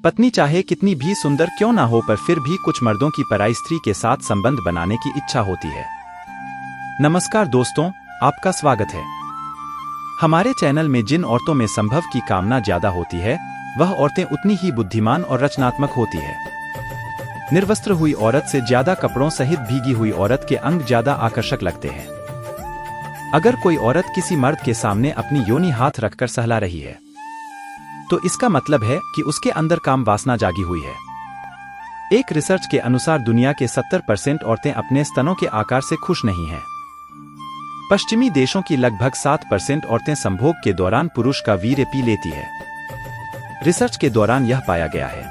पत्नी चाहे कितनी भी सुंदर क्यों ना हो पर फिर भी कुछ मर्दों की पराई स्त्री के साथ संबंध बनाने की इच्छा होती है। नमस्कार दोस्तों, आपका स्वागत है। हमारे चैनल में जिन औरतों में संभव की कामना ज्यादा होती है वह औरतें उतनी ही बुद्धिमान और रचनात्मक होती है। निर्वस्त्र हुई औरत से ज्यादा कपड़ों सहित भीगी हुई औरत के अंग ज्यादा आकर्षक लगते हैं। अगर कोई औरत किसी मर्द के सामने अपनी योनि हाथ रखकर सहला रही है तो इसका मतलब है कि उसके अंदर काम वासना जागी हुई है। एक रिसर्च के अनुसार दुनिया के 70% औरतें अपने स्तनों के आकार से खुश नहीं हैं। पश्चिमी देशों की लगभग 7% औरतें संभोग के दौरान पुरुष का वीर्य पी लेती है। रिसर्च के दौरान यह पाया गया है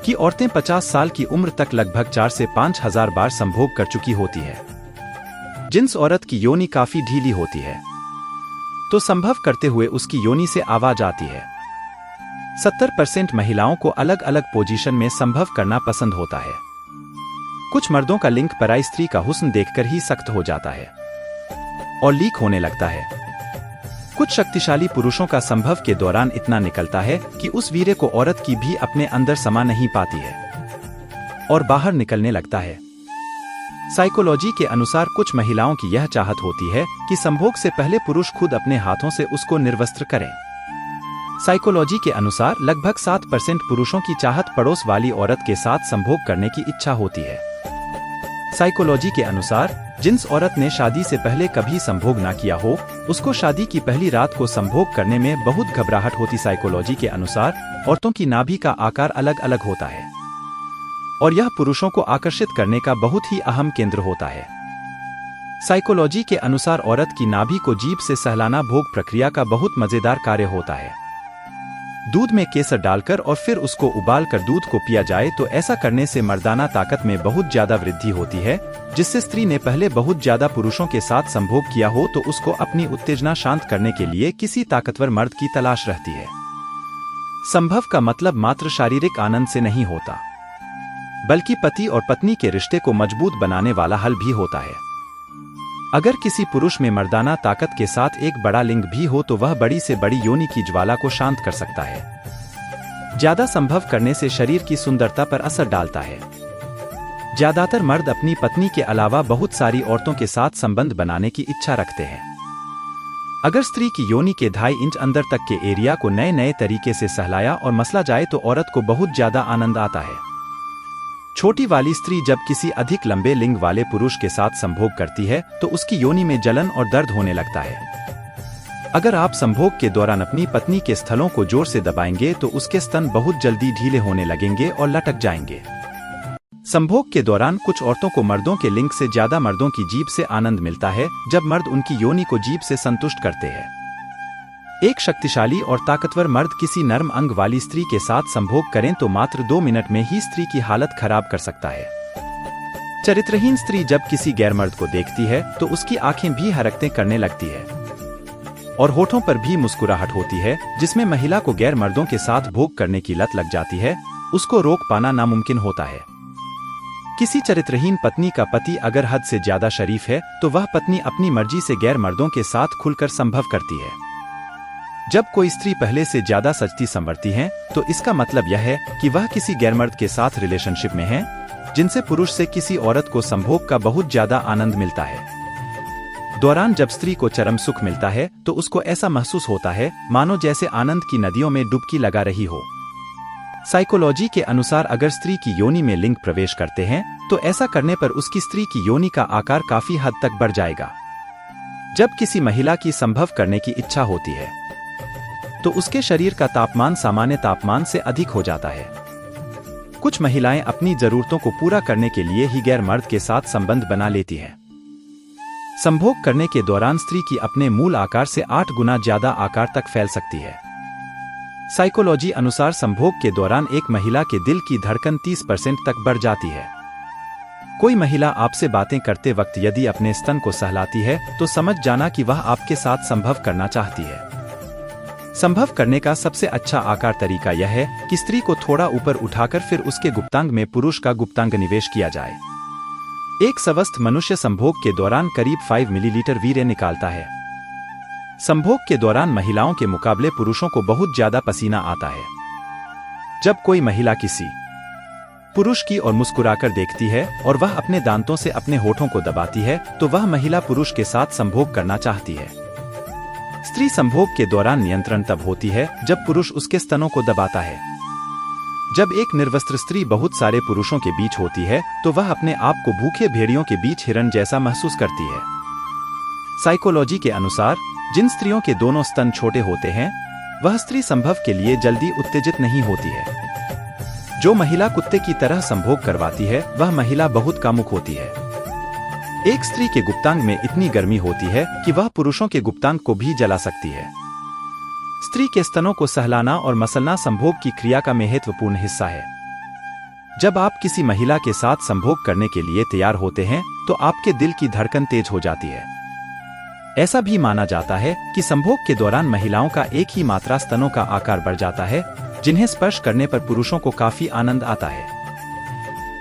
कि औरतें 50 साल की उम्र तक लगभग 4 से 5 हजार बार संभोग कर चुकी होती है। जिस औरत की योनि काफी ढीली होती है तो संभव करते हुए उसकी योनि से आवाज आती है। 70% महिलाओं को अलग अलग पोजीशन में संभव करना पसंद होता है। कुछ मर्दों का लिंग पराई स्त्री का हुस्न देखकर ही सख्त हो जाता है और लीक होने लगता है। कुछ शक्तिशाली पुरुषों का संभव के दौरान इतना निकलता है कि उस वीर्य को औरत की भी अपने अंदर समा नहीं पाती है और बाहर निकलने लगता है। साइकोलॉजी के अनुसार कुछ महिलाओं की यह चाहत होती है कि संभोग से पहले पुरुष खुद अपने हाथों से उसको निर्वस्त्र करें। साइकोलॉजी के अनुसार लगभग 7% पुरुषों की चाहत पड़ोस वाली औरत के साथ संभोग करने की इच्छा होती है। साइकोलॉजी के अनुसार जिस औरत ने शादी से पहले कभी संभोग ना किया हो उसको शादी की पहली रात को संभोग करने में बहुत घबराहट होती। साइकोलॉजी के अनुसार औरतों की नाभि का आकार अलग अलग होता है और यह पुरुषों को आकर्षित करने का बहुत ही अहम केंद्र होता है। साइकोलॉजी के अनुसार औरत की नाभि को जीभ से सहलाना भोग प्रक्रिया का बहुत मजेदार कार्य होता है। दूध में केसर डालकर और फिर उसको उबालकर दूध को पिया जाए तो ऐसा करने से मर्दाना ताकत में बहुत ज्यादा वृद्धि होती है, जिससे स्त्री ने पहले बहुत ज्यादा पुरुषों के साथ संभोग किया हो तो उसको अपनी उत्तेजना शांत करने के लिए किसी ताकतवर मर्द की तलाश रहती है। संभव का मतलब मात्र शारीरिक आनंद से नहीं होता बल्कि पति और पत्नी के रिश्ते को मजबूत बनाने वाला हल भी होता है। अगर किसी पुरुष में मर्दाना ताकत के साथ एक बड़ा लिंग भी हो तो वह बड़ी से बड़ी योनि की ज्वाला को शांत कर सकता है। ज्यादा संभव करने से शरीर की सुंदरता पर असर डालता है। ज्यादातर मर्द अपनी पत्नी के अलावा बहुत सारी औरतों के साथ संबंध बनाने की इच्छा रखते हैं। अगर स्त्री की योनि के 2.5 इंच अंदर तक के एरिया को नए नए तरीके से सहलाया और मसला जाए तो औरत को बहुत ज्यादा आनंद आता है। छोटी वाली स्त्री जब किसी अधिक लंबे लिंग वाले पुरुष के साथ संभोग करती है तो उसकी योनि में जलन और दर्द होने लगता है। अगर आप संभोग के दौरान अपनी पत्नी के स्थलों को जोर से दबाएंगे तो उसके स्तन बहुत जल्दी ढीले होने लगेंगे और लटक जाएंगे। संभोग के दौरान कुछ औरतों को मर्दों के लिंग से ज्यादा मर्दों की जीभ से आनंद मिलता है जब मर्द उनकी योनि को जीभ से संतुष्ट करते हैं। एक शक्तिशाली और ताकतवर मर्द किसी नर्म अंग वाली स्त्री के साथ संभोग करें तो मात्र 2 मिनट में ही स्त्री की हालत खराब कर सकता है। चरित्रहीन स्त्री जब किसी गैर मर्द को देखती है तो उसकी आंखें भी हरकतें करने लगती है और होठों पर भी मुस्कुराहट होती है, जिसमें महिला को गैर मर्दों के साथ भोग करने की लत लग जाती है। उसको रोक पाना नामुमकिन होता है। किसी चरित्रहीन पत्नी का पति अगर हद से ज्यादा शरीफ है तो वह पत्नी अपनी मर्जी से गैर मर्दों के साथ खुलकर संभव करती है। जब कोई स्त्री पहले से ज्यादा सजती संवरती है तो इसका मतलब यह है कि वह किसी गैरमर्द के साथ रिलेशनशिप में है, जिनसे पुरुष से किसी औरत को संभोग का बहुत ज्यादा आनंद मिलता है। दौरान जब स्त्री को चरम सुख मिलता है तो उसको ऐसा महसूस होता है मानो जैसे आनंद की नदियों में डुबकी लगा रही हो। साइकोलॉजी के अनुसार अगर स्त्री की योनि में लिंग प्रवेश करते हैं तो ऐसा करने पर उसकी स्त्री की योनि का आकार काफी हद तक बढ़ जाएगा। जब किसी महिला की संभव करने की इच्छा होती है तो उसके शरीर का तापमान सामान्य तापमान से अधिक हो जाता है। कुछ महिलाएं अपनी जरूरतों को पूरा करने के लिए ही गैर मर्द के साथ संबंध बना लेती हैं। संभोग करने के दौरान स्त्री की अपने मूल आकार से 8 गुना ज्यादा आकार तक फैल सकती है। साइकोलॉजी अनुसार संभोग के दौरान एक महिला के दिल की धड़कन 30% तक बढ़ जाती है। कोई महिला आपसे बातें करते वक्त यदि अपने स्तन को सहलाती है तो समझ जाना कि वह आपके साथ संभव करना चाहती है। संभव करने का सबसे अच्छा आकार तरीका यह है कि स्त्री को थोड़ा ऊपर उठाकर फिर उसके गुप्तांग में पुरुष का गुप्तांग निवेश किया जाए। एक स्वस्थ मनुष्य संभोग के दौरान करीब 5 मिलीलीटर वीर्य निकालता है। संभोग के दौरान महिलाओं के मुकाबले पुरुषों को बहुत ज्यादा पसीना आता है। जब कोई महिला किसी पुरुष की ओर मुस्कुराकर देखती है और वह अपने दांतों से अपने होठों को दबाती है, तो वह महिला पुरुष के साथ संभोग करना चाहती है। स्त्री संभोग के दौरान नियंत्रण तब होती है जब पुरुष उसके स्तनों को दबाता है। जब एक निर्वस्त्र स्त्री बहुत सारे पुरुषों के बीच होती है, तो वह अपने आप को भूखे भेड़ियों के बीच हिरन जैसा महसूस करती है। साइकोलॉजी के अनुसार जिन स्त्रियों के दोनों स्तन छोटे होते हैं, वह स्त्री संभव के लिए जल्दी उत्तेजित नहीं होती है। जो महिला कुत्ते की तरह संभोग करवाती है, वह महिला बहुत कामुक होती है। एक स्त्री के गुप्तांग में इतनी गर्मी होती है कि वह पुरुषों के गुप्तांग को भी जला सकती है। स्त्री के स्तनों को सहलाना और मसलना संभोग की क्रिया का महत्वपूर्ण हिस्सा है। जब आप किसी महिला के साथ संभोग करने के लिए तैयार होते हैं, तो आपके दिल की धड़कन तेज हो जाती है। ऐसा भी माना जाता है कि संभोग के दौरान महिलाओं का एक ही मात्रा स्तनों का आकार बढ़ जाता है, जिन्हें स्पर्श करने पर पुरुषों को काफी आनंद आता है।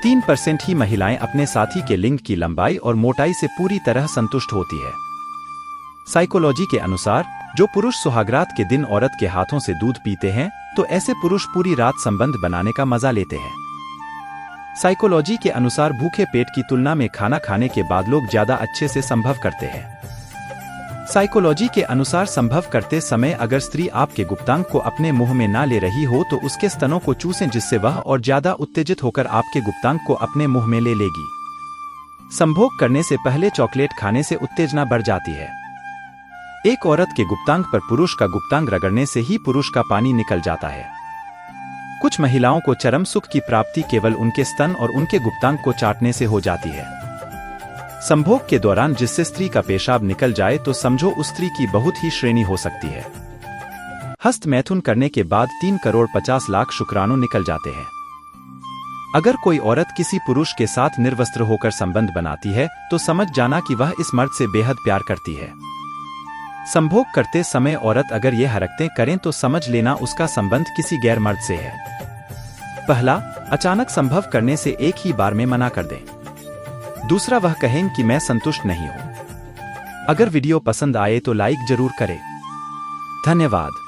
3% ही महिलाएं अपने साथी के लिंग की लंबाई और मोटाई से पूरी तरह संतुष्ट होती है। साइकोलॉजी के अनुसार जो पुरुष सुहागरात के दिन औरत के हाथों से दूध पीते हैं, तो ऐसे पुरुष पूरी रात संबंध बनाने का मजा लेते हैं। साइकोलॉजी के अनुसार भूखे पेट की तुलना में खाना खाने के बाद लोग ज्यादा अच्छे से संभव करते हैं। साइकोलॉजी के अनुसार संभव करते समय अगर स्त्री आपके गुप्तांग को अपने मुंह में ना ले रही हो, तो उसके स्तनों को चूसें, जिससे वह और ज्यादा उत्तेजित होकर आपके गुप्तांग को अपने मुंह में ले लेगी। संभोग करने से पहले चॉकलेट खाने से उत्तेजना बढ़ जाती है। एक औरत के गुप्तांग पर पुरुष का गुप्तांग रगड़ने से ही पुरुष का पानी निकल जाता है। कुछ महिलाओं को चरम सुख की प्राप्ति केवल उनके स्तन और उनके गुप्तांग को चाटने से हो जाती है। संभोग के दौरान जिससे स्त्री का पेशाब निकल जाए, तो समझो उस स्त्री की बहुत ही श्रेणी हो सकती है। हस्त मैथुन करने के बाद 3,50,00,000 शुक्राणु निकल जाते हैं। अगर कोई औरत किसी पुरुष के साथ निर्वस्त्र होकर संबंध बनाती है, तो समझ जाना कि वह इस मर्द से बेहद प्यार करती है। संभोग करते समय औरत अगर ये हरकतें करें, तो समझ लेना उसका संबंध किसी गैर मर्द से है। पहला, अचानक संभव करने से एक ही बार में मना कर दें। दूसरा, वह कहें कि मैं संतुष्ट नहीं हूं। अगर वीडियो पसंद आए तो लाइक जरूर करें। धन्यवाद।